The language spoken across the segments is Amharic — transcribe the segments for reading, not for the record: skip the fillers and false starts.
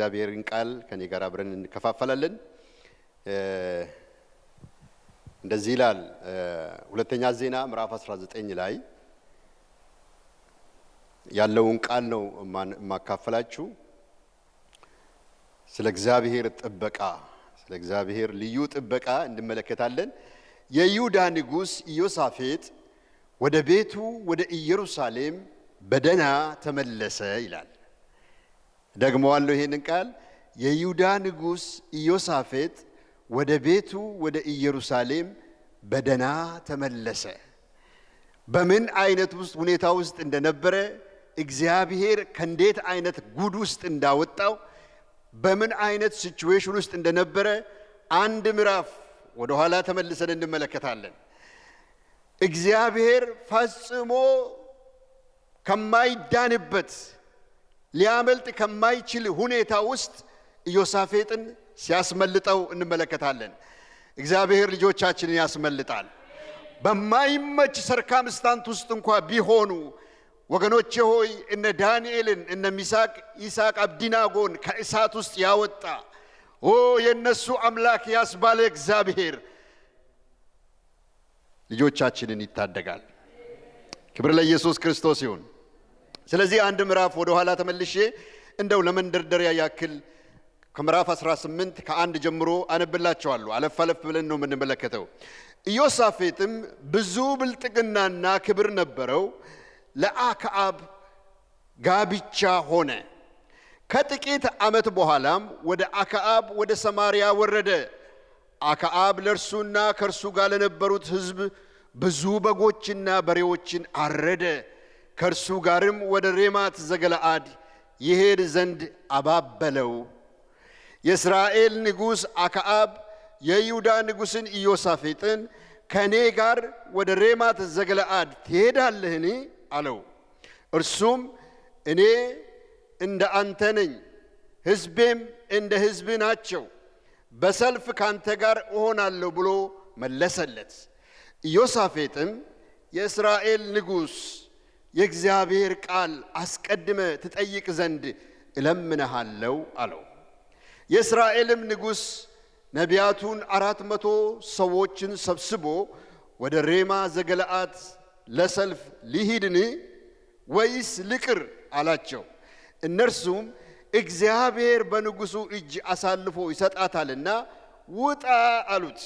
የእግዚአብሔርን ቃል ከኔ ጋር አብረን እንከፋፈላለን። እንደዚህ ይላል ሁለተኛ ዜና ምዕራፍ 19 ላይ ያለውን ቃል ነው ማካፈላችሁ። ስለ እግዚአብሔር ጥበቃ፣ ስለ እግዚአብሔር ልዩ ጥበቃ እንመለከታለን። የይሁዳ ንጉስ ኢዮሳፌጥ ወደ ቤቱ ወደ ኢየሩሳሌም በደና ተመለሰ ይላል። ደግሞዋለሁ ይሄንን ቃል። የይሁዳ ንጉስ ኢዮሳፌጥ ወደ ቤቱ ወደ ኢየሩሳሌም በደና ተመለሰ። በምን አይነት ሁኔታ ውስጥ እንደነበረ፣ እግዚአብሔር ከእንዴት አይነት ጉድ ውስጥ እንዳወጣው፣ በምን አይነት ሲቹዌሽን ውስጥ እንደነበረ አንድ ምዕራፍ ወደ ኋላ ተመልሰን እንመለከታለን። እግዚአብሔር ፈጽሞ ከማይዳንበት ሊያመልጥ ከማይችል ሁኔታ ውስጥ ኢዮሳፌጥን ሲያስመልጠው እንመለከታለን። እግዚአብሔር ልጆቻችንን ያስመልጣል። በማይመች ሰርከምስታንስ ውስጥ እንኳን ቢሆኑ ወገኖቼ ሆይ እነ ዳንኤልን እነ ሚሳቅ ኢሳቅ አብዲናጎን ከእሳት ውስጥ ያወጣ የነሱ አምላክ ያስባለ እግዚአብሔር ልጆቻችንን ይታደጋል። ክብር ለኢየሱስ ክርስቶስ ይሁን። ስለዚህ አንድ ምዕራፍ ወደ ኋላ ተመልሼ እንደው ለመንደርደሪያ ያክል ከምዕራፍ 18 ከአንድ ጀምሮ አነብላችኋለሁ። አለፍ አለፍ ብለን ነው የምንመለከተው። ኢዮሳፌጥም ብዙ ብልጥግናና ክብር ነበረው፣ ለአክዓብ ጋብቻ ሆነ። ከጥቂት ዓመት በኋላም ወደ አክዓብ ወደ ሰማርያ ወረደ። አክዓብ ለእርሱና ከእርሱ ጋር ለነበሩት ሕዝብ ብዙ በጎችና በሬዎችን አረደ። ከእርሱ ጋርም ወደ ሬማት ዘገለአድ ይሄድ ዘንድ አባበለው። የእስራኤል ንጉሥ አክዓብ የይሁዳ ንጉሥን ኢዮሳፌጥን ከእኔ ጋር ወደ ሬማት ዘገለአድ ትሄዳለህን? አለው። እርሱም እኔ እንደ አንተ ነኝ፣ ሕዝቤም እንደ ሕዝብ ናቸው፣ በሰልፍ ካንተ ጋር እሆናለሁ ብሎ መለሰለት። ኢዮሳፌጥም የእስራኤል ንጉሥ የእግዚአብሔር ቃል አስቀድመ ትጠይቅ ዘንድ እለምንሃለሁ አለው። የእስራኤልም ንጉሥ ነቢያቱን 400 ሰዎችን ሰብስቦ ወደ ሬማ ዘገለአድ ለሰልፍ ሊሂድን ወይስ ልቅር አላቸው። እነርሱም እግዚአብሔር በንጉሡ እጅ አሳልፎ ይሰጣታልና ውጣ አሉት።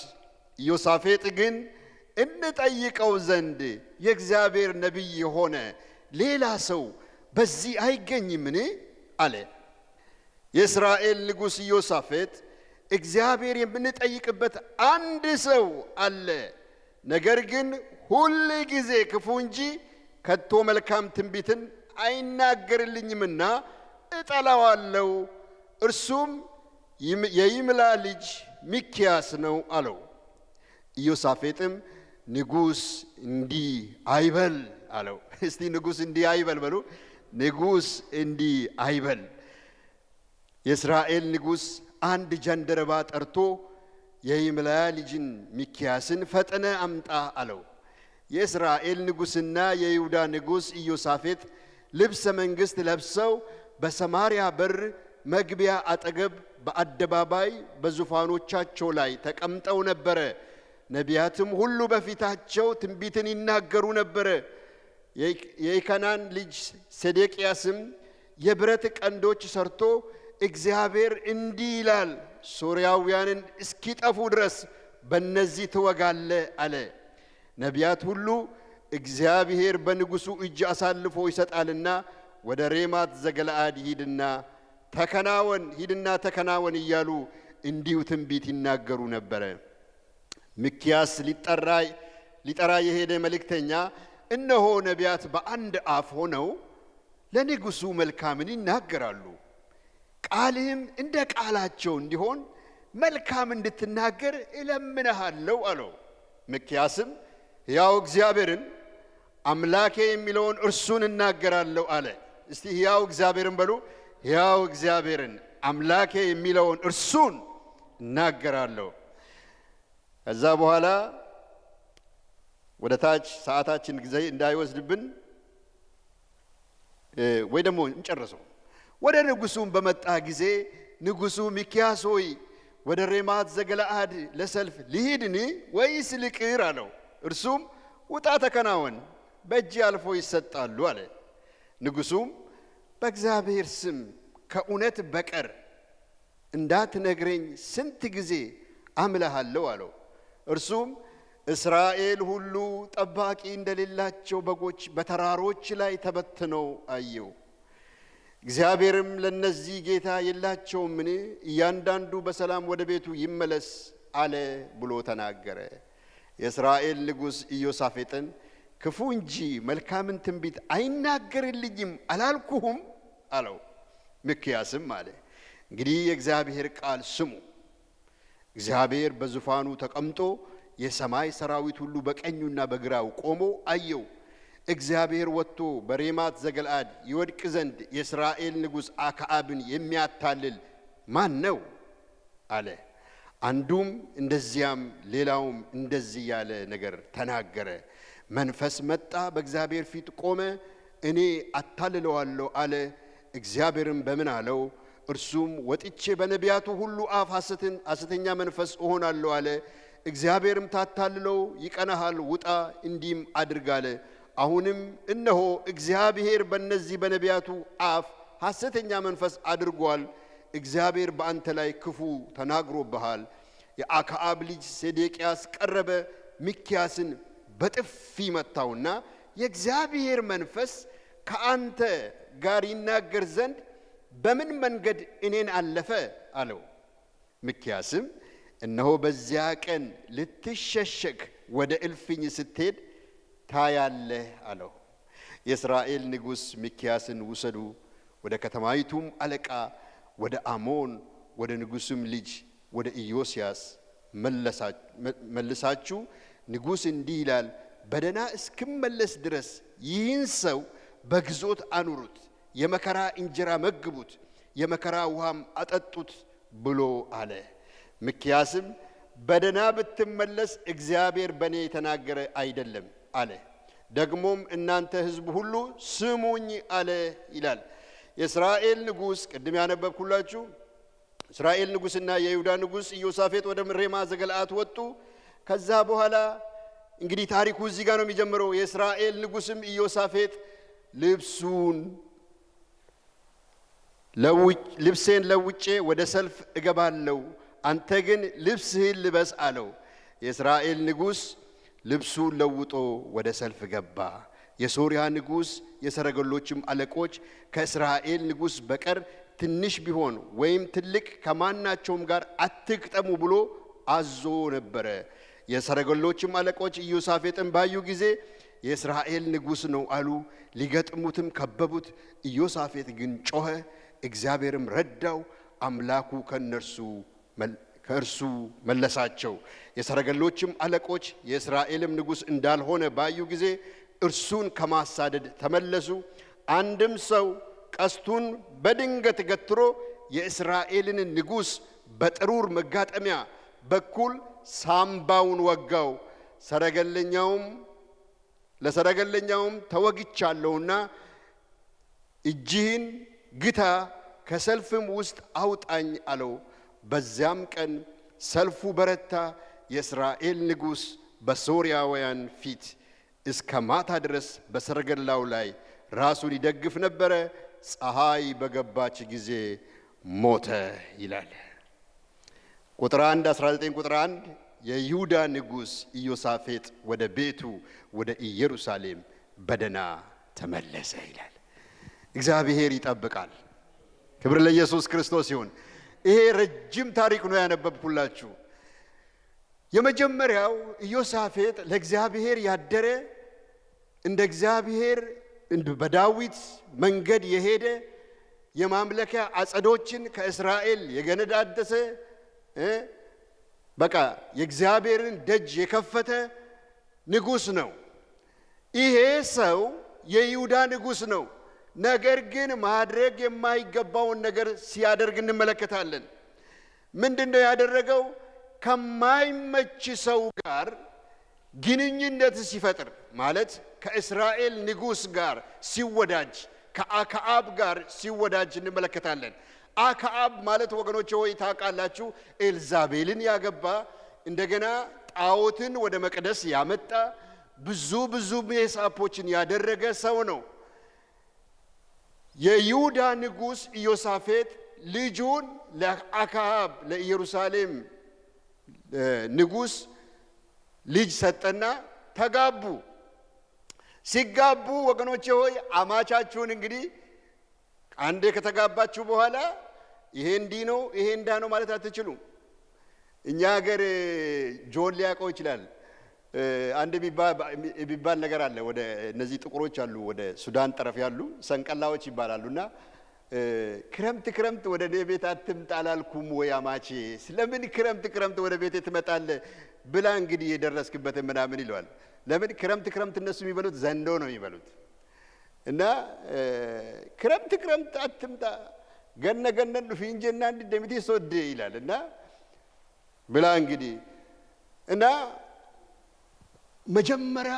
ኢዮሳፌጥ ግን እንጠይቀው ዘንድ የእግዚአብሔር ነቢይ የሆነ ሌላ ሰው በዚህ አይገኝምን? አለ። የእስራኤል ንጉሥ ኢዮሳፌጥ እግዚአብሔር የምንጠይቅበት አንድ ሰው አለ፣ ነገር ግን ሁል ጊዜ ክፉ እንጂ ከቶ መልካም ትንቢትን አይናገርልኝምና እጠላዋለሁ፣ እርሱም የይምላ ልጅ ሚክያስ ነው አለው። ኢዮሳፌጥም ንጉሥ እንዲህ አይበል አለው። እስቲ ንጉሥ እንዲህ አይበል በሉ። ንጉሥ እንዲህ አይበል። የእስራኤል ንጉሥ አንድ ጀንደረባ ጠርቶ የይምላ ልጅን ሚክያስን ፈጥነ አምጣ አለው። የእስራኤል ንጉሥና የይሁዳ ንጉሥ ኢዮሳፌጥ ልብሰ መንግሥት ለብሰው በሰማርያ በር መግቢያ አጠገብ በአደባባይ በዙፋኖቻቸው ላይ ተቀምጠው ነበረ። ነቢያትም ሁሉ በፊታቸው ትንቢትን ይናገሩ ነበረ። የኢከናን ልጅ ሴዴቅያስም የብረት ቀንዶች ሰርቶ እግዚአብሔር እንዲህ ይላል፣ ሶርያውያንን እስኪጠፉ ድረስ በእነዚህ ትወጋለ አለ። ነቢያት ሁሉ እግዚአብሔር በንጉሡ እጅ አሳልፎ ይሰጣልና ወደ ሬማት ዘገለአድ ሂድና ተከናወን እያሉ እንዲሁ ትንቢት ይናገሩ ነበረ። ሚክያስ ሊጠራ የሄደ መልእክተኛ እነሆ ነቢያት በአንድ አፍ ሆነው ለንጉሡ መልካምን ይናገራሉ፣ ቃልህም እንደ ቃላቸው እንዲሆን መልካም እንድትናገር እለምንሃለሁ አለው። ሚክያስም ሕያው እግዚአብሔርን አምላኬ የሚለውን እርሱን እናገራለሁ አለ። እስቲ ሕያው እግዚአብሔርን በሉ። ሕያው እግዚአብሔርን አምላኬ የሚለውን እርሱን እናገራለሁ። ከዛ በኋላ ወደ ታች ሰዓታችን ጊዜ እንዳይወስድብን ወይ ደግሞ እንጨርሰው። ወደ ንጉሡም በመጣ ጊዜ ንጉሡ ሚክያስ ሆይ ወደ ሬማት ዘገለዓድ ለሰልፍ ልሂድን ወይስ ልቅር አለው። እርሱም ውጣ ተከናወን፣ በእጅ አልፎ ይሰጣሉ አለ። ንጉሡም በእግዚአብሔር ስም ከእውነት በቀር እንዳትነግረኝ ስንት ጊዜ አምልሃለሁ አለው። እርሱም እስራኤል ሁሉ ጠባቂ እንደሌላቸው በጎች በተራሮች ላይ ተበትነው አየው። እግዚአብሔርም ለነዚህ ጌታ የላቸውምን? እያንዳንዱ በሰላም ወደ ቤቱ ይመለስ አለ ብሎ ተናገረ። የእስራኤል ንጉሥ ኢዮሳፌጥን ክፉ እንጂ መልካምን ትንቢት አይናገርልኝም አላልኩሁም አለው። ሚክያስም አለ እንግዲህ የእግዚአብሔር ቃል ስሙ። እግዚአብሔር በዙፋኑ ተቀምጦ የሰማይ ሰራዊት ሁሉ በቀኙና በግራው ቆሞ አየው። እግዚአብሔር ወጥቶ በሬማት ዘገለዓድ ይወድቅ ዘንድ የእስራኤል ንጉሥ አክዓብን የሚያታልል ማን ነው አለ። አንዱም እንደዚያም ሌላውም እንደዚህ ያለ ነገር ተናገረ። መንፈስ መጣ፣ በእግዚአብሔር ፊት ቆመ፣ እኔ አታልለዋለሁ አለ። እግዚአብሔርም በምን አለው? እርሱም ወጥቼ በነቢያቱ ሁሉ አፍ ሐሰተኛ መንፈስ እሆናለሁ አለ። እግዚአብሔርም ታታልለው ይቀናሃል፣ ውጣ እንዲህም አድርግ አለ። አሁንም እነሆ እግዚአብሔር በእነዚህ በነቢያቱ አፍ ሐሰተኛ መንፈስ አድርጓል። እግዚአብሔር በአንተ ላይ ክፉ ተናግሮብሃል። የአክዓብ ልጅ ሴዴቅያስ ቀረበ፣ ሚክያስን በጥፊ መታውና የእግዚአብሔር መንፈስ ከአንተ ጋር ይናገር ዘንድ በምን መንገድ እኔን አለፈ አለው። ሚክያስም እነሆ በዚያ ቀን ልትሸሸግ ወደ እልፍኝ ስትሄድ ታያለህ አለው። የእስራኤል ንጉሥ ሚክያስን ውሰዱ፣ ወደ ከተማይቱም አለቃ ወደ አሞን ወደ ንጉሥም ልጅ ወደ ኢዮስያስ መልሳችሁ ንጉሥ እንዲህ ይላል፣ በደህና እስክመለስ ድረስ ይህን ሰው በግዞት አኑሩት፣ የመከራ እንጀራ መግቡት፣ የመከራ ውሃም አጠጡት ብሎ አለ። ሚክያስም በደህና ብትመለስ እግዚአብሔር በእኔ የተናገረ አይደለም አለ። ደግሞም እናንተ ሕዝብ ሁሉ ስሙኝ አለ ይላል። የእስራኤል ንጉሥ ቅድም ያነበብኩላችሁ እስራኤል ንጉሥና የይሁዳ ንጉሥ ኢዮሳፌጥ ወደ ሬማት ዘገለዓድ ወጡ። ከዛ በኋላ እንግዲህ ታሪኩ እዚህ ጋር ነው የሚጀምረው። የእስራኤል ንጉሥም ኢዮሳፌጥ ልብሴን ለውጬ ወደ ሰልፍ እገባለሁ፣ አንተ ግን ልብስህን ልበስ አለው። የእስራኤል ንጉሥ ልብሱን ለውጦ ወደ ሰልፍ ገባ። የሶርያ ንጉሥ የሰረገሎችም አለቆች ከእስራኤል ንጉሥ በቀር ትንሽ ቢሆን ወይም ትልቅ ከማናቸውም ጋር አትግጠሙ ብሎ አዞ ነበረ። የሰረገሎችም አለቆች ኢዮሳፌጥን ባዩ ጊዜ የእስራኤል ንጉሥ ነው አሉ። ሊገጥሙትም ከበቡት። ኢዮሳፌጥ ግን ጮኸ፣ እግዚአብሔርም ረዳው፣ አምላኩ ከእርሱ መለሳቸው። የሰረገሎችም አለቆች የእስራኤልም ንጉሥ እንዳልሆነ ባዩ ጊዜ እርሱን ከማሳደድ ተመለሱ። አንድም ሰው ቀስቱን በድንገት ገትሮ የእስራኤልን ንጉሥ በጥሩር መጋጠሚያ በኩል ሳምባውን ወጋው። ለሰረገለኛውም ተወግቻለሁና እጅህን ግታ፣ ከሰልፍም ውስጥ አውጣኝ አለው። በዚያም ቀን ሰልፉ በረታ። የእስራኤል ንጉሥ በሶርያውያን ፊት እስከ ማታ ድረስ በሰረገላው ላይ ራሱን ይደግፍ ነበረ። ፀሐይ በገባች ጊዜ ሞተ ይላል። ቁጥር 19 ቁጥር 1 የይሁዳ ንጉሥ ኢዮሳፌጥ ወደ ቤቱ ወደ ኢየሩሳሌም በደህና ተመለሰ ይላል። እግዚአብሔር ይጠብቃል። ክብር ለኢየሱስ ክርስቶስ ይሁን። ይሄ ረጅም ታሪክ ነው ያነበብኩላችሁ። የመጀመሪያው ኢዮሳፌጥ ለእግዚአብሔር ያደረ፣ እንደ እግዚአብሔር በዳዊት መንገድ የሄደ፣ የማምለኪያ አጸዶችን ከእስራኤል የገነዳደሰ፣ በቃ የእግዚአብሔርን ደጅ የከፈተ ንጉሥ ነው። ይሄ ሰው የይሁዳ ንጉሥ ነው። ነገር ግን ማድረግ የማይገባውን ነገር ሲያደርግ እንመለከታለን። ምንድነው ያደረገው? ከማይመች ሰው ጋር ግንኙነት ሲፈጥር ማለት ከእስራኤል ንጉሥ ጋር ሲወዳጅ፣ ከአክዓብ ጋር ሲወዳጅ እንመለከታለን። አክዓብ ማለት ወገኖች ሆይ ታውቃላችሁ ኤልዛቤልን ያገባ እንደገና ጣዖትን ወደ መቅደስ ያመጣ ብዙ ሜሳፖችን ያደረገ ሰው ነው። የይሁዳ ንጉሥ ኢዮሳፌጥ ልጁን ለአክዓብ ለኢየሩሳሌም ንጉሥ ልጅ ሰጠና ተጋቡ። ሲጋቡ ወገኖቼ ሆይ አማቻችሁን እንግዲህ አንዴ ከተጋባችሁ በኋላ ይሄ እንዲህ ነው ይሄ እንዳ ነው ማለት አትችሉም። እኛ ሀገር ጆን ሊያውቀው ይችላል። አንድ የሚባል ነገር አለ። ወደ እነዚህ ጥቁሮች አሉ ወደ ሱዳን ጠረፍ ያሉ ሰንቀላዎች ይባላሉና ክረምት ወደ እኔ ቤት አትምጣ አላልኩም ወይ አማቼ? ስለምን ክረምት ወደ ቤቴ ትመጣለህ ብላ እንግዲህ የደረስክበት ምናምን ይለዋል። ለምን ክረምት እነሱ የሚበሉት ዘንዶ ነው የሚበሉት። እና ክረምት አትምጣ ገነን ፊንጀና እንደምት ሶድ ይላል እና ብላ እንግዲህ እና መጀመሪያ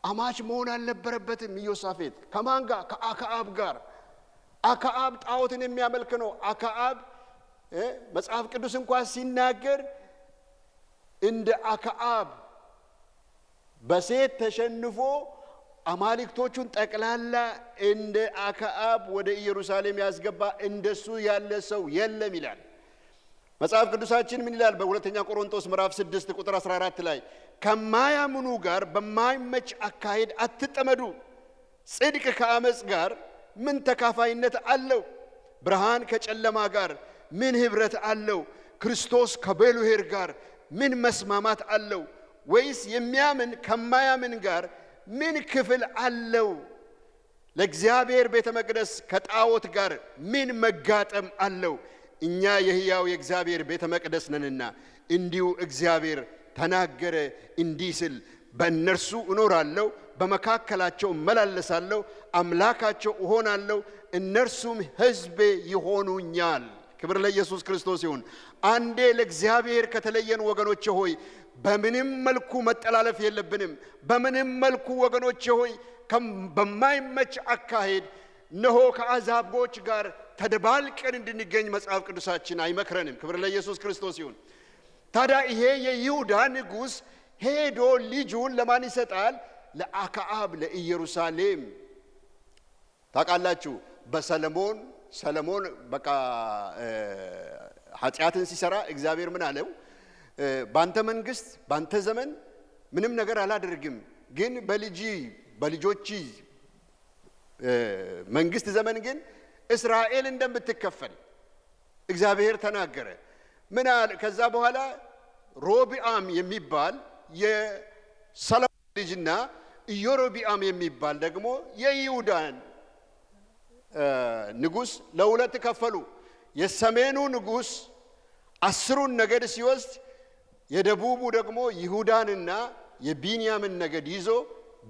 አማች መሆን አልነበረበትም ኢዮሳፌጥ። ከማን ጋር? ከአክዓብ ጋር። አክዓብ ጣዖትን የሚያመልክ ነው። አክዓብ መጽሐፍ ቅዱስ እንኳን ሲናገር እንደ አክዓብ በሴት ተሸንፎ አማልክቶቹን ጠቅላላ እንደ አክዓብ ወደ ኢየሩሳሌም ያስገባ እንደሱ ያለ ሰው የለም ይላል መጽሐፍ ቅዱሳችን። ምን ይላል? በሁለተኛ ቆሮንቶስ ምዕራፍ 6 ቁጥር 14 ላይ ከማያምኑ ጋር በማይመች አካሄድ አትጠመዱ፣ ጽድቅ ከአመጽ ጋር ምን ተካፋይነት አለው? ብርሃን ከጨለማ ጋር ምን ህብረት አለው? ክርስቶስ ከቤሉሄር ጋር ምን መስማማት አለው? ወይስ የሚያምን ከማያምን ጋር ምን ክፍል አለው? ለእግዚአብሔር ቤተ መቅደስ ከጣዖት ጋር ምን መጋጠም አለው? እኛ የሕያው የእግዚአብሔር ቤተ መቅደስ ነንና። እንዲሁ እግዚአብሔር ተናገረ እንዲህ ሲል በእነርሱ እኖራለሁ፣ በመካከላቸው እመላለሳለሁ፣ አምላካቸው እሆናለሁ፣ እነርሱም ሕዝቤ ይሆኑኛል። ክብር ለኢየሱስ ክርስቶስ ይሁን። አንዴ ለእግዚአብሔር ከተለየን ወገኖቼ ሆይ በምንም መልኩ መጠላለፍ የለብንም። በምንም መልኩ ወገኖቼ ሆይ በማይመች አካሄድ እነሆ ከአሕዛቦች ጋር ተደባልቀን እንድንገኝ መጽሐፍ ቅዱሳችን አይመክረንም። ክብር ለኢየሱስ ክርስቶስ ይሁን። ታዲያ ይሄ የይሁዳ ንጉሥ ሄዶ ልጁን ለማን ይሰጣል? ለአክዓብ ለኢየሩሳሌም። ታውቃላችሁ ሰለሞን በቃ ኃጢአትን ሲሰራ እግዚአብሔር ምን አለው? ባንተ መንግስት ባንተ ዘመን ምንም ነገር አላደርግም፣ ግን በልጆች መንግስት ዘመን ግን እስራኤል እንደምትከፈል እግዚአብሔር ተናገረ። ምን አለ? ከዛ በኋላ ሮቢዓም የሚባል የሰሎሞን ልጅና ኢዮሮቢዓም የሚባል ደግሞ የይሁዳን ንጉሥ ለሁለት ከፈሉ። የሰሜኑ ንጉሥ 10ሩን ነገድ ሲወስድ የደቡቡ ደግሞ ይሁዳንና የቢንያምን ነገድ ይዞ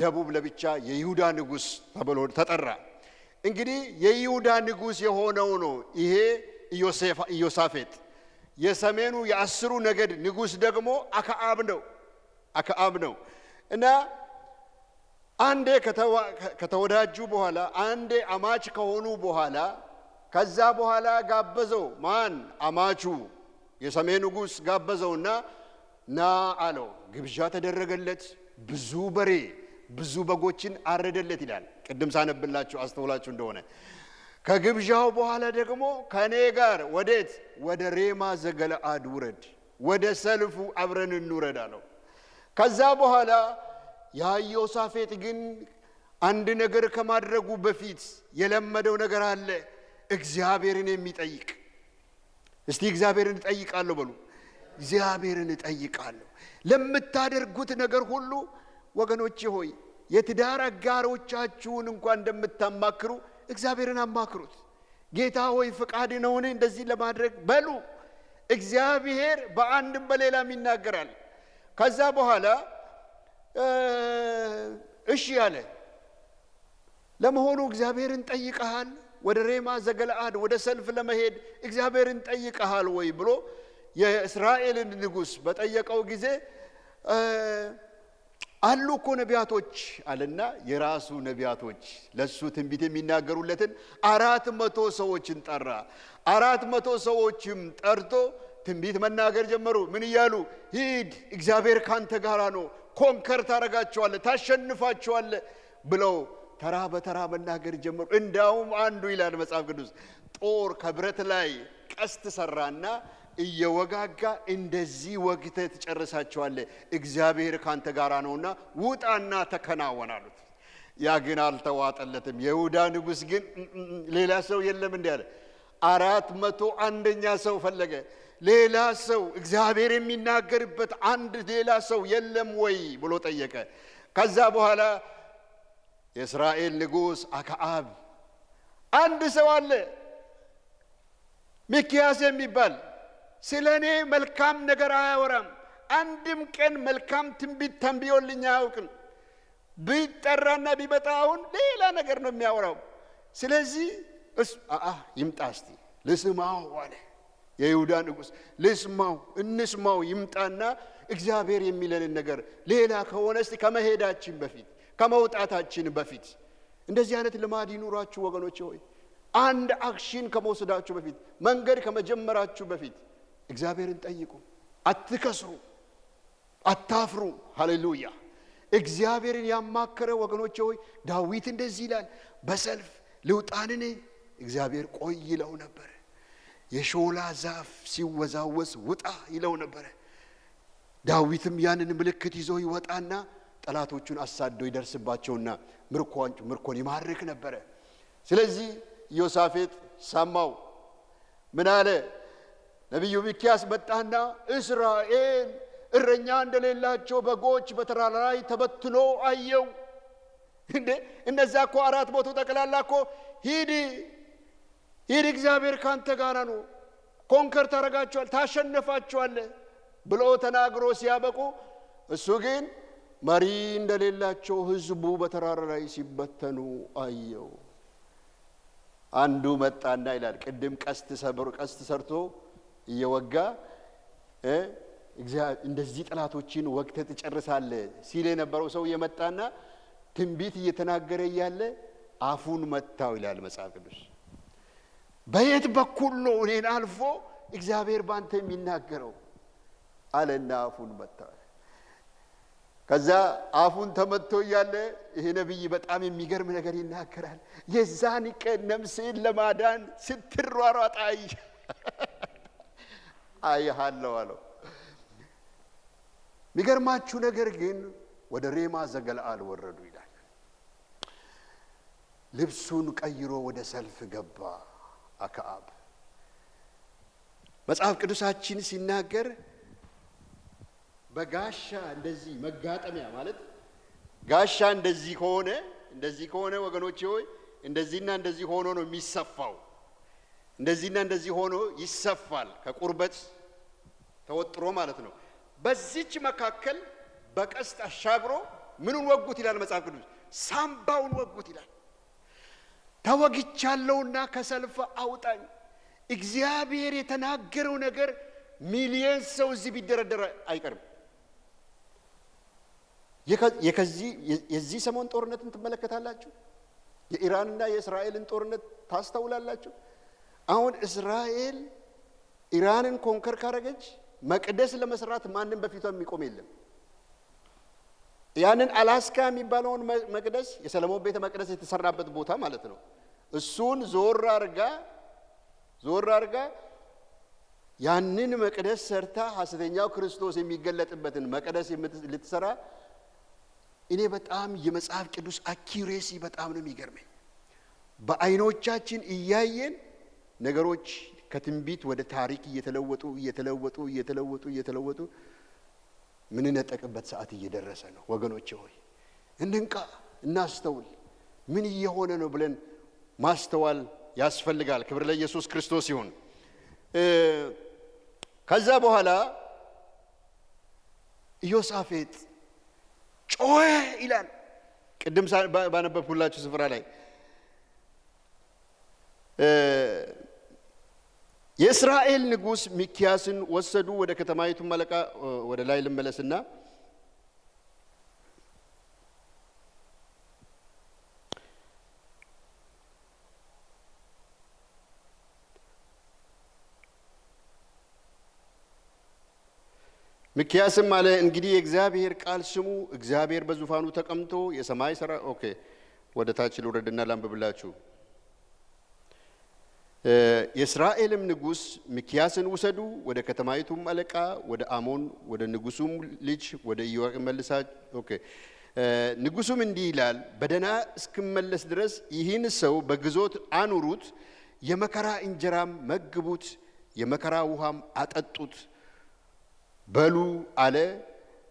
ደቡብ ለብቻ የይሁዳ ንጉሥ ተብሎ ተጠራ። እንግዲህ የይሁዳ ንጉሥ የሆነው ነው ይሄ ኢዮሳፌጥ። የሰሜኑ የ10ሩ ነገድ ንጉሥ ደግሞ አክዓብ ነው። እና አንዴ ከተወዳጁ በኋላ አንዴ አማች ከሆኑ በኋላ ከዛ በኋላ ጋበዘው። ማን? አማቹ የሰሜኑ ንጉሥ ጋበዘውና ና አለው። ግብዣ ተደረገለት። ብዙ በሬ ብዙ በጎችን አረደለት ይላል። ቅድም ሳነብላችሁ አስተውላችሁ እንደሆነ ከግብዣው በኋላ ደግሞ ከኔ ጋር ወዴት? ወደ ሬማ ዘገለአድ ውረድ፣ ወደ ሰልፉ አብረን እንውረድ አለው። ከዛ በኋላ ኢዮሳፌጥ ግን አንድ ነገር ከማድረጉ በፊት የለመደው ነገር አለ፣ እግዚአብሔርን የሚጠይቅ። እስቲ እግዚአብሔርን እጠይቃለሁ በሉ። እግዚአብሔርን እጠይቃለሁ። ለምታደርጉት ነገር ሁሉ ወገኖቼ ሆይ የትዳር አጋሮቻችሁን እንኳን እንደምታማክሩ እግዚአብሔርን አማክሩት። ጌታ ሆይ ፍቃድ ነውን እንደዚህ ለማድረግ በሉ። እግዚአብሔር በአንድም በሌላም ይናገራል። ከዛ በኋላ እሺ አለ። ለመሆኑ እግዚአብሔርን ጠይቀሃል? ወደ ሬማ ዘገለአድ ወደ ሰልፍ ለመሄድ እግዚአብሔርን ጠይቀሃል ወይ ብሎ የእስራኤልን ንጉሥ በጠየቀው ጊዜ አሉ እኮ ነቢያቶች አለና የራሱ ነቢያቶች ለሱ ትንቢት የሚናገሩለትን 400 ሰዎችን ጠራ። 400 ሰዎችም ጠርቶ ትንቢት መናገር ጀመሩ። ምን እያሉ? ሂድ እግዚአብሔር ካንተ ጋር ነው፣ ኮንከር ታረጋቸዋለህ፣ ታሸንፋቸዋለህ ብለው ተራ በተራ መናገር ጀመሩ። እንዳውም አንዱ ይላል መጽሐፍ ቅዱስ ጦር ከብረት ላይ ቀስት ሰራና እየወጋጋ እንደዚህ ወግተህ ትጨርሳቸዋለህ፣ እግዚአብሔር ካንተ ጋር ነውና ውጣና ተከናወን አሉት። ያ ግን አልተዋጠለትም። የይሁዳ ንጉሥ ግን ሌላ ሰው የለም እንዲህ አለ። 401ኛ ሰው ፈለገ። ሌላ ሰው እግዚአብሔር የሚናገርበት አንድ ሌላ ሰው የለም ወይ ብሎ ጠየቀ። ከዛ በኋላ የእስራኤል ንጉሥ አክዓብ አንድ ሰው አለ ሚክያስ የሚባል ስለኔ መልካም ነገር አያወራም፣ አንድም ቀን መልካም ትንቢት ተንብዮልኝ አያውቅም፣ ቢጠራና ቢመጣ አሁን ሌላ ነገር ነው የሚያወራው። ስለዚህ ይምጣ እስቲ ልስማው አለ የይሁዳ ንጉሥ። ልስማው እንስማው፣ ይምጣና እግዚአብሔር የሚለንን ነገር ሌላ ከሆነ እስቲ ከመሄዳችን በፊት ከመውጣታችን በፊት እንደዚህ አይነት ልማድ ይኑራችሁ ወገኖች ሆይ። አንድ አክሽን ከመውሰዳችሁ በፊት መንገድ ከመጀመራችሁ በፊት እግዚአብሔርን ጠይቁ። አትከስሩ፣ አታፍሩ። ሃሌሉያ! እግዚአብሔርን ያማከረ ወገኖች ሆይ ዳዊት እንደዚህ ይላል፣ በሰልፍ ልውጣንን? እግዚአብሔር ቆይ ይለው ነበር። የሾላ ዛፍ ሲወዛወዝ ውጣ ይለው ነበር። ዳዊትም ያንን ምልክት ይዞ ይወጣና ጠላቶቹን አሳዶ ይደርስባቸውና ምርኮን ይማርክ ነበር። ስለዚህ ኢዮሳፌጥ ሰማው። ምን አለ? ነቢዩ ሚክያስ መጣና እስራኤል እረኛ እንደሌላቸው በጎች በተራራ ላይ ተበትኖ አየው። እንዴ እነዛ እኮ 400 ጠቅላላ እኮ ሂድ እግዚአብሔር ካንተ ጋር ነው፣ ኮንከር ታረጋቸዋል፣ ታሸነፋቸዋል ብሎ ተናግሮ ሲያበቁ እሱ ግን መሪ እንደሌላቸው ህዝቡ በተራራ ላይ ሲበተኑ አየው። አንዱ መጣና ይላል ቅድም ቀስት ሰርቶ እየወጋ እንደዚህ ጠላቶችን ወግተህ ትጨርሳለህ ሲል የነበረው ሰው የመጣና ትንቢት እየተናገረ እያለ አፉን መታው ይላል መጽሐፍ ቅዱስ። በየት በኩል ነው እኔን አልፎ እግዚአብሔር ባንተ የሚናገረው አለና አፉን መታው። ከዛ አፉን ተመቶ እያለ ይሄ ነብይ በጣም የሚገርም ነገር ይናገራል። የዛን ቀን ነፍሴን ለማዳን ስትሯሯጥ አይሃለሁ አለው። የሚገርማችሁ ነገር ግን ወደ ሬማ ዘገለዓድ ወረዱ ይላል። ልብሱን ቀይሮ ወደ ሰልፍ ገባ አክዓብ። መጽሐፍ ቅዱሳችን ሲናገር በጋሻ እንደዚህ መጋጠሚያ ማለት ጋሻ እንደዚህ ከሆነ ወገኖቼ ሆይ እንደዚህና እንደዚህ ሆኖ ነው የሚሰፋው። እንደዚህና እንደዚህ ሆኖ ይሰፋል፣ ከቁርበት ተወጥሮ ማለት ነው። በዚች መካከል በቀስት አሻግሮ ምኑን ወጉት ይላል መጽሐፍ ቅዱስ? ሳምባውን ወጉት ይላል። ተወግቻለሁና ከሰልፍ አውጣኝ። እግዚአብሔር የተናገረው ነገር ሚሊየን ሰው እዚህ ቢደረደረ አይቀርም። የዚህ ሰሞን ጦርነትን ትመለከታላችሁ። የኢራንና የእስራኤልን ጦርነት ታስተውላላችሁ። አሁን እስራኤል ኢራንን ኮንከር ካረገች መቅደስ ለመስራት ማንም በፊቷ የሚቆም የለም። ያንን አላስካ የሚባለውን መቅደስ የሰለሞን ቤተ መቅደስ የተሰራበት ቦታ ማለት ነው። እሱን ዞር አርጋ ያንን መቅደስ ሰርታ ሐሰተኛው ክርስቶስ የሚገለጥበትን መቅደስ ልትሰራ እኔ በጣም የመጽሐፍ ቅዱስ አኪዩሬሲ በጣም ነው የሚገርመኝ። በአይኖቻችን እያየን ነገሮች ከትንቢት ወደ ታሪክ እየተለወጡ ምን ነጠቅበት ሰዓት እየደረሰ ነው። ወገኖቼ ሆይ እንንቃ፣ እናስተውል። ምን እየሆነ ነው ብለን ማስተዋል ያስፈልጋል። ክብር ለኢየሱስ ክርስቶስ ይሁን። ከዛ በኋላ ኢዮሳፌጥ ጮኸ ይላል። ቅድም ባነበብኩላችሁ ስፍራ ላይ የእስራኤል ንጉሥ ሚክያስን ወሰዱ። ወደ ከተማይቱ አለቃ ወደ ላይ ልመለስና ሚክያስም አለ እንግዲህ የእግዚአብሔር ቃል ስሙ፣ እግዚአብሔር በዙፋኑ ተቀምጦ የሰማይ ሰራ ኦኬ ወደ ታች ልውረድና ላንብብላችሁ። የእስራኤልም ንጉሥ ሚክያስን ውሰዱ፣ ወደ ከተማይቱም አለቃ ወደ አሞን ወደ ንጉሱም ልጅ ወደ ኢዮአቄም መልሳችሁ ንጉሱም እንዲህ ይላል፣ በደህና እስክመለስ ድረስ ይህን ሰው በግዞት አኑሩት፣ የመከራ እንጀራም መግቡት፣ የመከራ ውሃም አጠጡት በሉ አለ።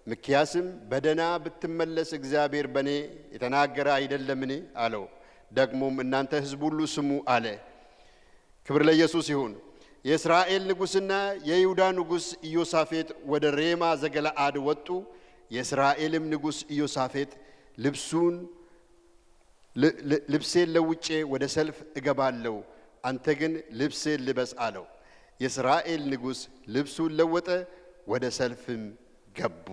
ሚክያስም በደህና ብትመለስ እግዚአብሔር በእኔ የተናገረ አይደለምን አለው። ደግሞም እናንተ ሕዝብ ሁሉ ስሙ አለ። ክብር ለኢየሱስ ይሁን። የእስራኤል ንጉሥና የይሁዳ ንጉሥ ኢዮሳፌጥ ወደ ሬማ ዘገለአድ ወጡ። የእስራኤልም ንጉሥ ኢዮሳፌጥ ልብሴን ለውጬ ወደ ሰልፍ እገባለሁ፣ አንተ ግን ልብሴን ልበስ አለው። የእስራኤል ንጉሥ ልብሱን ለወጠ፣ ወደ ሰልፍም ገቡ።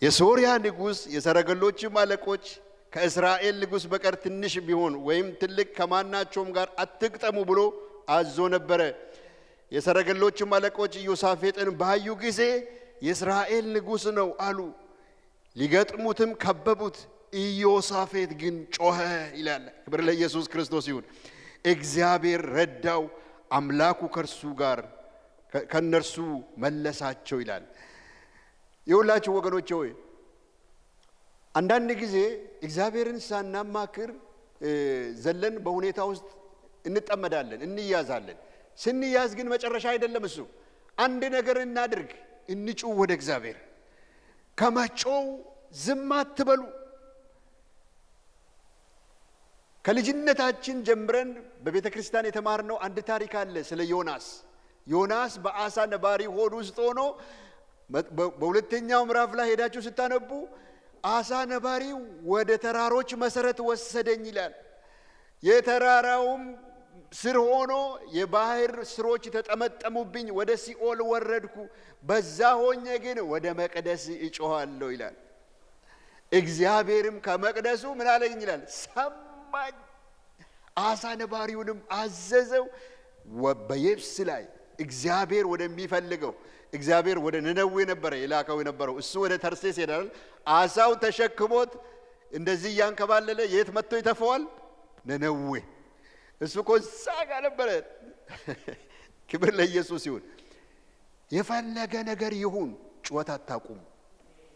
የሶርያ ንጉሥ የሰረገሎችም አለቆች ከእስራኤል ንጉሥ በቀር ትንሽ ቢሆን ወይም ትልቅ ከማናቸውም ጋር አትግጠሙ ብሎ አዞ ነበረ። የሰረገሎችም አለቆች ኢዮሳፌጥን ባዩ ጊዜ የእስራኤል ንጉሥ ነው አሉ። ሊገጥሙትም ከበቡት። ኢዮሳፌጥ ግን ጮኸ ይላል። ክብር ለኢየሱስ ክርስቶስ ይሁን። እግዚአብሔር ረዳው፣ አምላኩ ከነርሱ መለሳቸው ይላል። የሁላችሁ ወገኖቼ ሆይ አንዳንድ ጊዜ እግዚአብሔርን ሳናማክር ዘለን በሁኔታ ውስጥ እንጠመዳለን፣ እንያዛለን። ስንያዝ ግን መጨረሻ አይደለም እሱ። አንድ ነገር እናድርግ፣ እንጩህ ወደ እግዚአብሔር። ከመጮው ዝም አትበሉ። ከልጅነታችን ጀምረን በቤተ ክርስቲያን የተማርነው አንድ ታሪክ አለ ስለ ዮናስ። ዮናስ በአሳ ነባሪ ሆድ ውስጥ ሆኖ በሁለተኛው ምዕራፍ ላይ ሄዳችሁ ስታነቡ አሳ ነባሪው ወደ ተራሮች መሰረት ወሰደኝ ይላል። የተራራውም ስር ሆኖ የባህር ስሮች ተጠመጠሙብኝ፣ ወደ ሲኦል ወረድኩ፣ በዛ ሆኜ ግን ወደ መቅደስ እጮሃለሁ ይላል። እግዚአብሔርም ከመቅደሱ ምን አለኝ ይላል? ሰማኝ። አሳ ነባሪውንም አዘዘው በየብስ ላይ እግዚአብሔር ወደሚፈልገው እግዚአብሔር ወደ ነነዌ ነበረ የላከው የነበረው። እሱ ወደ ተርሴስ ሄዳል። አሳው ተሸክሞት እንደዚህ እያንከባለለ የት መጥቶ ይተፈዋል? ነነዌ። እሱ እኮ እዛ ጋር ነበረ። ክብር ለኢየሱስ ይሁን። የፈለገ ነገር ይሁን ጩኸት አታቁም።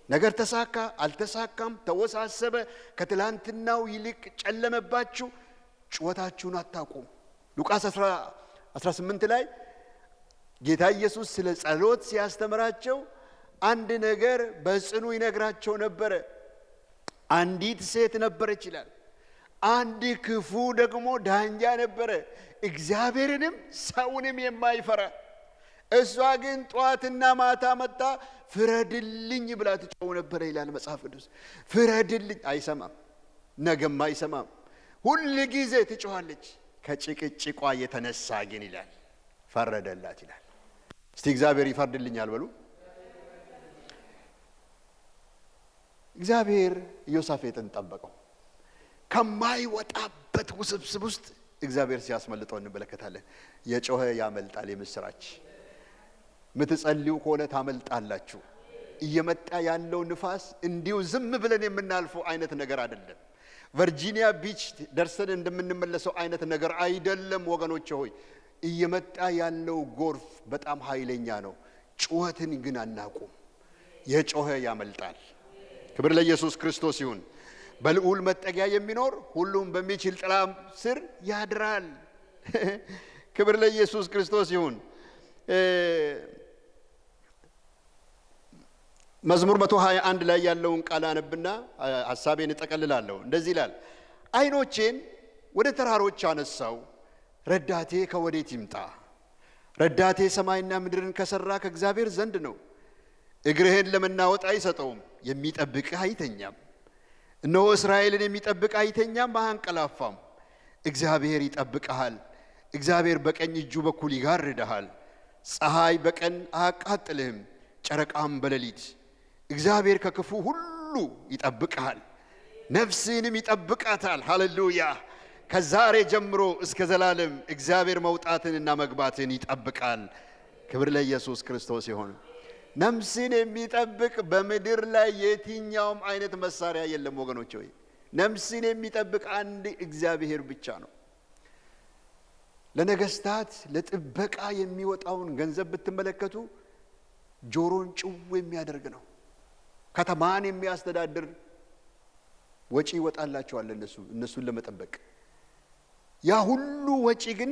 ነገር ተሳካ አልተሳካም፣ ተወሳሰበ፣ ከትላንትናው ይልቅ ጨለመባችሁ፣ ጩኸታችሁን አታቁም። ሉቃስ 18 ላይ ጌታ ኢየሱስ ስለ ጸሎት ሲያስተምራቸው አንድ ነገር በጽኑ ይነግራቸው ነበረ። አንዲት ሴት ነበረች ይላል። አንድ ክፉ ደግሞ ዳኛ ነበረ፣ እግዚአብሔርንም ሰውንም የማይፈራ። እሷ ግን ጧትና ማታ መጣ ፍረድልኝ ብላ ትጮህ ነበረ ይላል መጽሐፍ ቅዱስ። ፍረድልኝ፣ አይሰማም፣ ነገም አይሰማም፣ ሁል ጊዜ ትጮኻለች። ከጭቅጭቋ የተነሳ ግን ይላል ፈረደላት ይላል። እስቲ እግዚአብሔር ይፈርድልኛል በሉ። እግዚአብሔር ኢዮሳፌጥን ጠበቀው። ከማይወጣበት ውስብስብ ውስጥ እግዚአብሔር ሲያስመልጠው እንመለከታለን። የጮኸ ያመልጣል። የምስራች ምትጸልዩ ከሆነ ታመልጣላችሁ። እየመጣ ያለው ንፋስ እንዲሁ ዝም ብለን የምናልፈው አይነት ነገር አይደለም። ቨርጂኒያ ቢች ደርሰን እንደምንመለሰው አይነት ነገር አይደለም ወገኖቼ ሆይ። እየመጣ ያለው ጎርፍ በጣም ኃይለኛ ነው። ጩኸትን ግን አናቁም። የጮኸ ያመልጣል። ክብር ለኢየሱስ ክርስቶስ ይሁን። በልዑል መጠጊያ የሚኖር ሁሉም በሚችል ጥላ ስር ያድራል። ክብር ለኢየሱስ ክርስቶስ ይሁን። መዝሙር 121 ላይ ያለውን ቃል አነብና ሐሳቤን እጠቀልላለሁ። እንደዚህ ይላል፣ ዓይኖቼን ወደ ተራሮች አነሳው፣ ረዳቴ ከወዴት ይምጣ? ረዳቴ ሰማይና ምድርን ከሰራ ከእግዚአብሔር ዘንድ ነው። እግርህን ለመናወጥ አይሰጠውም፣ የሚጠብቅህ አይተኛም። እነሆ እስራኤልን የሚጠብቅ አይተኛም አያንቀላፋም። እግዚአብሔር ይጠብቅሃል፣ እግዚአብሔር በቀኝ እጁ በኩል ይጋርድሃል። ፀሐይ በቀን አያቃጥልህም፣ ጨረቃም በሌሊት። እግዚአብሔር ከክፉ ሁሉ ይጠብቅሃል፣ ነፍስህንም ይጠብቃታል። ሃሌሉያ! ከዛሬ ጀምሮ እስከ ዘላለም እግዚአብሔር መውጣትንና መግባትን ይጠብቃል። ክብር ለኢየሱስ ክርስቶስ ይሁን። ነፍስን የሚጠብቅ በምድር ላይ የትኛውም አይነት መሳሪያ የለም ወገኖች ሆይ። ነፍስን የሚጠብቅ አንድ እግዚአብሔር ብቻ ነው። ለነገስታት ለጥበቃ የሚወጣውን ገንዘብ ብትመለከቱ ጆሮን ጭው የሚያደርግ ነው። ከተማን የሚያስተዳድር ወጪ ይወጣላቸዋል እነሱን ለመጠበቅ። ያ ሁሉ ወጪ ግን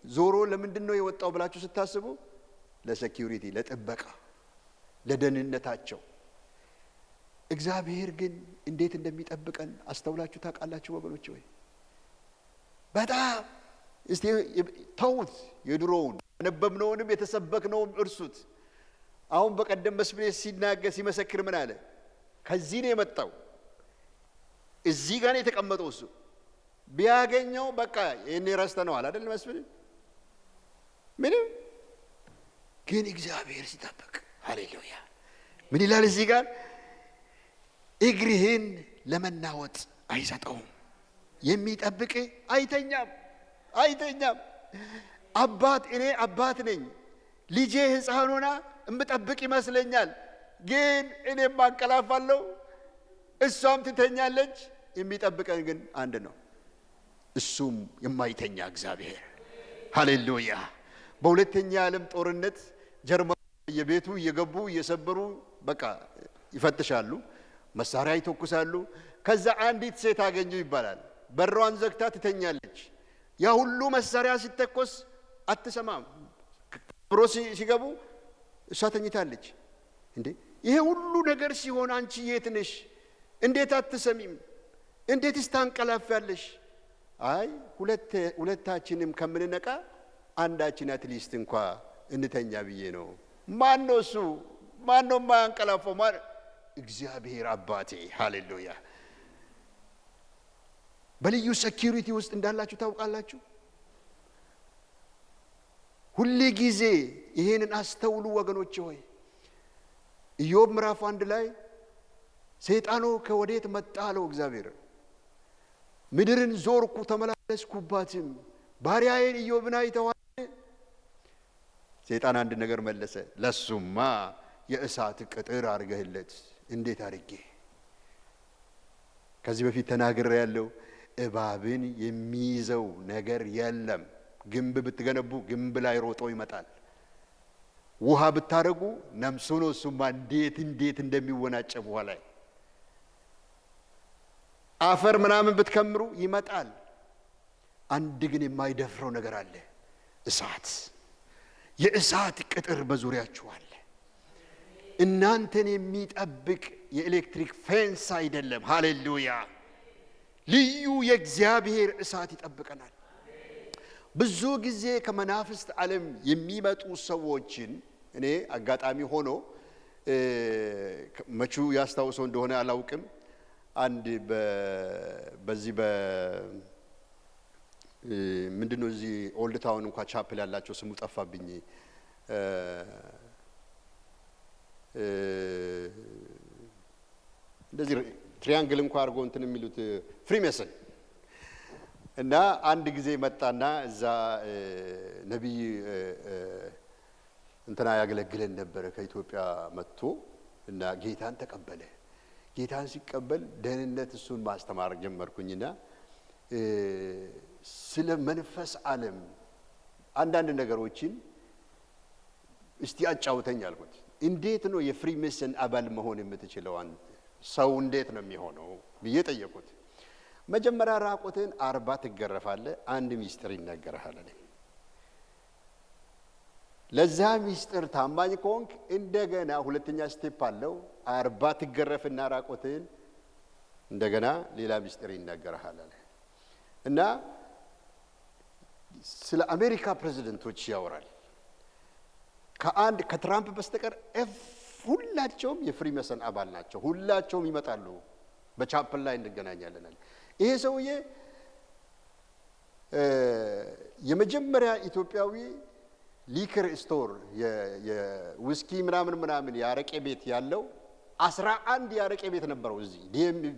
ዞሮ ለምንድን ነው የወጣው ብላችሁ ስታስቡ ለሴኩሪቲ፣ ለጥበቃ፣ ለደህንነታቸው። እግዚአብሔር ግን እንዴት እንደሚጠብቀን አስተውላችሁ ታውቃላችሁ ወገኖች ወይ? በጣም እስቲ ተውት፣ የድሮውን ያነበብነውንም የተሰበክነውም እርሱት። አሁን በቀደም መስፍኔ ሲናገር ሲመሰክር ምን አለ? ከዚህ ነው የመጣው፣ እዚህ ጋር ነው የተቀመጠው። እሱ ቢያገኘው በቃ ይሄን ረስተነዋል አይደል መስፍኔ? ምንም ግን እግዚአብሔር ሲጠብቅ፣ ሃሌሉያ! ምን ይላል እዚህ ጋር? እግርህን ለመናወጥ አይሰጠውም፣ የሚጠብቅ አይተኛም አይተኛም። አባት እኔ አባት ነኝ፣ ልጄ ሕፃን ሆና እምጠብቅ ይመስለኛል፣ ግን እኔም አንቀላፋለሁ፣ እሷም ትተኛለች። የሚጠብቀን ግን አንድ ነው፣ እሱም የማይተኛ እግዚአብሔር። ሃሌሉያ! በሁለተኛ ዓለም ጦርነት ጀርመን የቤቱ እየገቡ እየሰበሩ በቃ ይፈትሻሉ፣ መሳሪያ ይተኩሳሉ። ከዛ አንዲት ሴት አገኙ ይባላል። በሯን ዘግታ ትተኛለች። ያ ሁሉ መሳሪያ ሲተኮስ አትሰማም። ብሮ ሲገቡ እሷ ተኝታለች። እንዴ ይሄ ሁሉ ነገር ሲሆን አንቺ የት ነሽ? እንዴት አትሰሚም? እንዴትስ ታንቀላፋለሽ? አይ ሁለታችንም ከምንነቃ አንዳችን አትሊስት እንኳ እንተኛ ብዬ ነው። ማን ነው እሱ? ማን ነው የማያንቀላፋው? እግዚአብሔር አባቴ። ሃሌሉያ! በልዩ ሴኩሪቲ ውስጥ እንዳላችሁ ታውቃላችሁ። ሁሌ ጊዜ ይሄንን አስተውሉ ወገኖች ሆይ። ኢዮብ ምዕራፍ 1 ላይ ሰይጣኑ ከወዴት መጣ አለው እግዚአብሔር። ምድርን ዞርኩ ተመላለስኩባትም፣ ባሪያዬን ኢዮብን አይተኸዋል? ሰይጣን አንድ ነገር መለሰ፣ ለሱማ የእሳት ቅጥር አድርገህለት። እንዴት አድርጌ? ከዚህ በፊት ተናግሬ ያለው እባብን የሚይዘው ነገር የለም። ግንብ ብትገነቡ ግንብ ላይ ሮጦ ይመጣል። ውሃ ብታረጉ ነምሱ ነው። እሱማ እንዴት እንደሚወናጨፍ ውሃ ላይ። አፈር ምናምን ብትከምሩ ይመጣል። አንድ ግን የማይደፍረው ነገር አለ፣ እሳት። የእሳት ቅጥር በዙሪያችሁ አለ። እናንተን የሚጠብቅ የኤሌክትሪክ ፌንስ አይደለም። ሃሌሉያ! ልዩ የእግዚአብሔር እሳት ይጠብቀናል። ብዙ ጊዜ ከመናፍስት ዓለም የሚመጡ ሰዎችን እኔ አጋጣሚ ሆኖ መቹ ያስታውሰው እንደሆነ አላውቅም። አንድ በዚህ ምንድነው እዚህ ኦልድ ታውን እንኳን ቻፕል ያላቸው ስሙ ጠፋብኝ። እንደዚህ ትሪያንግል እንኳን አድርጎ እንትን የሚሉት ፍሪሜሰን እና አንድ ጊዜ መጣና እዛ ነቢይ እንትና ያገለግለን ነበረ ከኢትዮጵያ መጥቶ እና ጌታን ተቀበለ። ጌታን ሲቀበል ደህንነት እሱን ማስተማር ጀመርኩኝና ስለ መንፈስ ዓለም አንዳንድ ነገሮችን እስቲ አጫውተኝ አልኩት። እንዴት ነው የፍሪሜሰን አባል መሆን የምትችለው? ሰው እንዴት ነው የሚሆነው ብዬ ጠየቁት። መጀመሪያ ራቆትን 40 ትገረፋለህ፣ አንድ ሚስጥር ይነገርሃል አለኝ። ለዛ ሚስጥር ታማኝ ከሆንክ እንደገና ሁለተኛ ስቴፕ አለው። 40 ትገረፍና ራቆትን እንደገና ሌላ ሚስጥር ይነገርሃል አለ እና ስለ አሜሪካ ፕሬዝዳንቶች ያወራል። ከትራምፕ በስተቀር ሁላቸውም የፍሪሜሰን አባል ናቸው። ሁላቸውም ይመጣሉ፣ በቻፕል ላይ እንገናኛለን። ይሄ ሰውዬ የመጀመሪያ ኢትዮጵያዊ ሊከር ስቶር የዊስኪ ምናምን የአረቄ ቤት ያለው 11 የአረቄ ቤት ነበረው እዚህ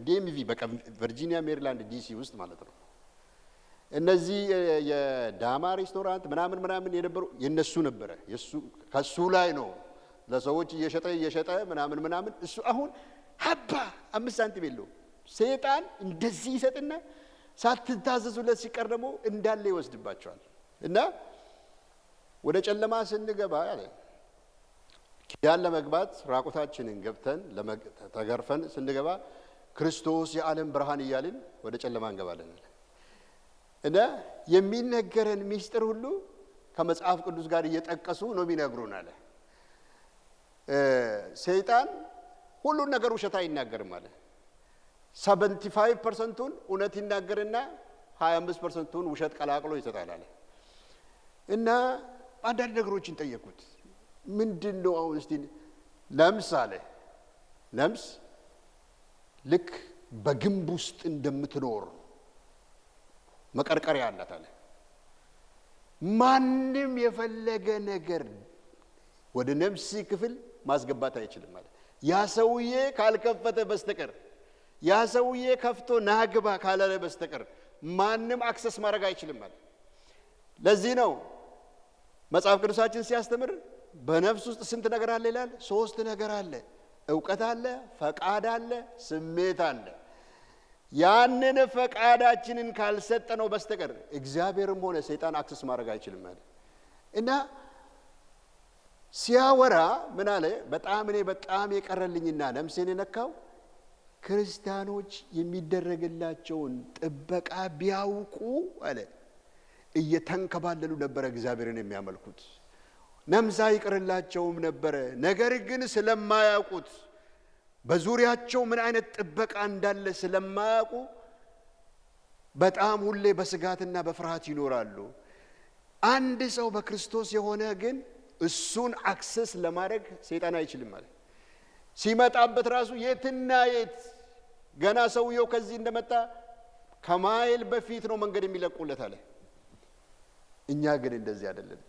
ዲኤምቪ በቃ ቨርጂኒያ፣ ሜሪላንድ፣ ዲሲ ውስጥ ማለት ነው። እነዚህ የዳማ ሬስቶራንት ምናምን የነበሩ የነሱ ነበረ። ከሱ ላይ ነው ለሰዎች እየሸጠ ምናምን እሱ አሁን ሀባ 5 ሳንቲም የለው። ሰይጣን እንደዚህ ይሰጥና ሳትታዘዙለት ሲቀር ደግሞ እንዳለ ይወስድባቸዋል። እና ወደ ጨለማ ስንገባ አለ ኪዳን ለመግባት ራቁታችንን ገብተን ተገርፈን ስንገባ ክርስቶስ የዓለም ብርሃን እያልን ወደ ጨለማ እንገባለን። እና የሚነገረን ሚስጥር ሁሉ ከመጽሐፍ ቅዱስ ጋር እየጠቀሱ ነው የሚነግሩን አለ። ሰይጣን ሁሉን ነገር ውሸት አይናገርም አለ። 75%ን እውነት ይናገርና 25%ን ውሸት ቀላቅሎ ይሰጣል አለ። እና አንዳንድ ነገሮችን ጠየቁት። ምንድነው አሁን እስቲ ለምሳሌ ለምስ ልክ በግንብ ውስጥ እንደምትኖር መቀርቀሪያ አላት አለ። ማንም የፈለገ ነገር ወደ ነፍስ ክፍል ማስገባት አይችልም ማለት ያ ሰውዬ ካልከፈተ በስተቀር ያ ሰውዬ ከፍቶ ናግባ ካላለ በስተቀር ማንም አክሰስ ማድረግ አይችልም ማለት። ለዚህ ነው መጽሐፍ ቅዱሳችን ሲያስተምር በነፍስ ውስጥ ስንት ነገር አለ ይላል? 3 ነገር አለ። ዕውቀት አለ፣ ፈቃድ አለ፣ ስሜት አለ። ያንን ፈቃዳችንን ካልሰጠነው በስተቀር እግዚአብሔርም ሆነ ሰይጣን አክሰስ ማድረግ አይችልም ማለት። እና ሲያወራ ምን አለ? በጣም የቀረልኝና ነፍሴን የነካው ክርስቲያኖች የሚደረግላቸውን ጥበቃ ቢያውቁ አለ እየተንከባለሉ ነበር እግዚአብሔርን የሚያመልኩት። ነፍስ አይቀርላቸውም ነበር። ነገር ግን ስለማያውቁት በዙሪያቸው ምን አይነት ጥበቃ እንዳለ ስለማያውቁ በጣም ሁሌ በስጋትና በፍርሃት ይኖራሉ። አንድ ሰው በክርስቶስ የሆነ ግን እሱን አክሰስ ለማድረግ ሰይጣን አይችልም ማለት። ሲመጣበት ራሱ የትና የት ገና ሰውየው ከዚህ እንደመጣ ከማይል በፊት ነው መንገድ የሚለቁለት አለ። እኛ ግን እንደዚህ አይደለም።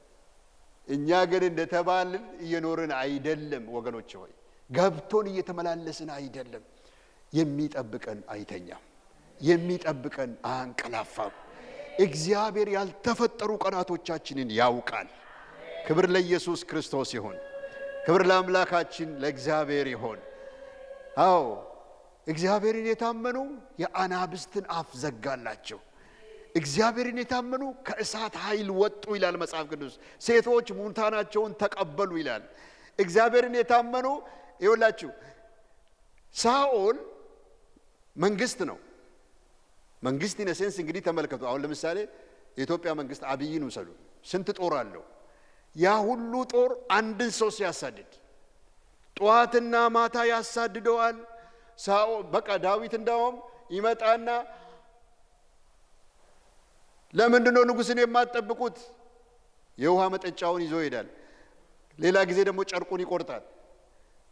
እኛ ግን እንደተባልን እየኖርን አይደለም ወገኖች ሆይ። ገብቶን እየተመላለስን አይደለም። የሚጠብቀን አይተኛም፣ የሚጠብቀን አንቀላፋም። እግዚአብሔር ያልተፈጠሩ ቀናቶቻችንን ያውቃል። ክብር ለኢየሱስ ክርስቶስ ይሁን። ክብር ለአምላካችን ለእግዚአብሔር ይሁን። አዎ እግዚአብሔርን የታመኑ የአናብስትን አፍ ዘጋላቸው። እግዚአብሔርን የታመኑ ከእሳት ኃይል ወጡ ይላል መጽሐፍ ቅዱስ። ሴቶች ሙታናቸውን ተቀበሉ ይላል። እግዚአብሔርን የታመኑ ይኸውላችሁ ሳኦል መንግስት ነው። መንግስት ኢነሴንስ እንግዲህ ተመልከቱ። አሁን ለምሳሌ የኢትዮጵያ መንግስት አብይን ውሰዱ። ስንት ጦር አለው? ያ ሁሉ ጦር አንድን ሰው ሲያሳድድ ጧትና ማታ ያሳድደዋል። ሳኦል በቃ ዳዊት እንዳውም ይመጣና ለምንድነው ንጉሥን የማትጠብቁት? የውሃ መጠጫውን ይዞ ይሄዳል። ሌላ ጊዜ ደግሞ ጨርቁን ይቆርጣል።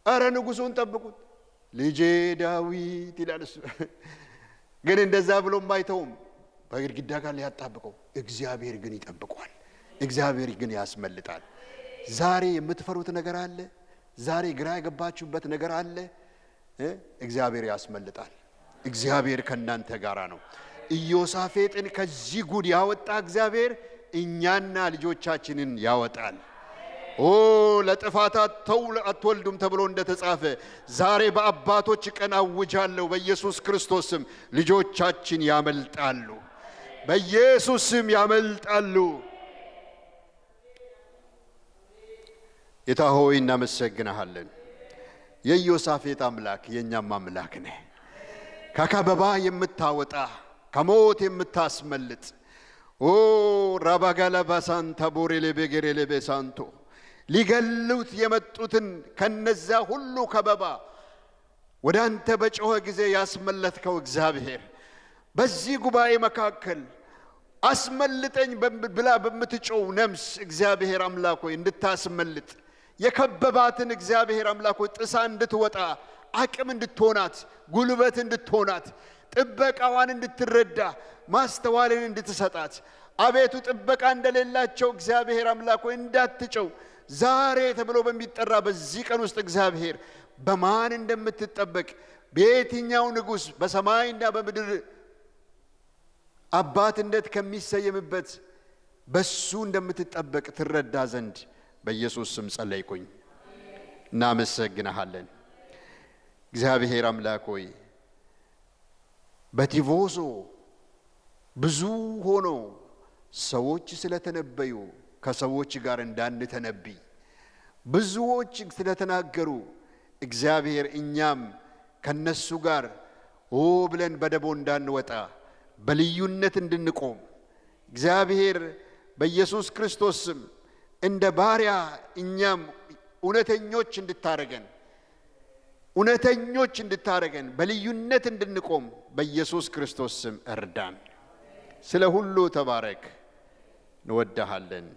አረ ንጉሱን ጠብቁት ልጄ ዳዊት ይላል እሱ። ግን እንደዛ ብሎ ማይተውም በግድግዳ ጋር ሊያጣብቀው። እግዚአብሔር ግን ይጠብቋል። እግዚአብሔር ግን ያስመልጣል። ዛሬ የምትፈሩት ነገር አለ? ዛሬ ግራ የገባችሁበት ነገር አለ? እግዚአብሔር ያስመልጣል። እግዚአብሔር ከናንተ ጋራ ነው። ኢዮሳፌጥን ከዚህ ጉድ ያወጣ እግዚአብሔር እኛና ልጆቻችንን ያወጣል። ለጥፋት አትወልዱም ተብሎ እንደተጻፈ ዛሬ በአባቶች ቀን አውጃለሁ። በኢየሱስ ክርስቶስም ልጆቻችን ያመልጣሉ። በኢየሱስም ያመልጣሉ። ጌታ ሆይ እናመሰግንሃለን። የኢዮሳፌጥ አምላክ የእኛም አምላክ ነህ። ከከበባ የምታወጣ ከሞት የምታስመልጥ ራባጋላ ባሳንታ ቦሬሌ ቤጌሬሌ ቤሳንቶ ሊገሉት የመጡትን ከነዛ ሁሉ ከበባ ወደ አንተ በጮኸ ጊዜ ያስመለጥከው እግዚአብሔር በዚህ ጉባኤ መካከል አስመልጠኝ ብላ በምትጮው ነፍስ እግዚአብሔር አምላክ ሆይ እንድታስመልጥ የከበባትን እግዚአብሔር አምላክ ሆይ ጥሳ እንድትወጣ አቅም እንድትሆናት ጉልበት እንድትሆናት ጥበቃዋን እንድትረዳ ማስተዋልን እንድትሰጣት አቤቱ ጥበቃ እንደሌላቸው እግዚአብሔር አምላክ ሆይ እንዳትጨው ዛሬ ተብሎ በሚጠራ በዚህ ቀን ውስጥ እግዚአብሔር በማን እንደምትጠበቅ በየትኛው ንጉሥ በሰማይና በምድር አባትነት ከሚሰየምበት በሱ እንደምትጠበቅ ትረዳ ዘንድ በኢየሱስ ስም ጸለይኩኝ። እናመሰግንሃለን። እግዚአብሔር አምላክ ሆይ በቲቮዞ ብዙ ሆኖ ሰዎች ስለተነበዩ ከሰዎች ጋር እንዳንተነብይ ብዙዎች ስለተናገሩ እግዚአብሔር እኛም ከነሱ ጋር ብለን በደቦ እንዳንወጣ በልዩነት እንድንቆም እግዚአብሔር በኢየሱስ ክርስቶስ ስም እንደ ባሪያ እኛም እውነተኞች እንድታረገን በልዩነት እንድንቆም በኢየሱስ ክርስቶስ ስም እርዳን። ስለ ሁሉ ተባረክ። እንወድሃለን።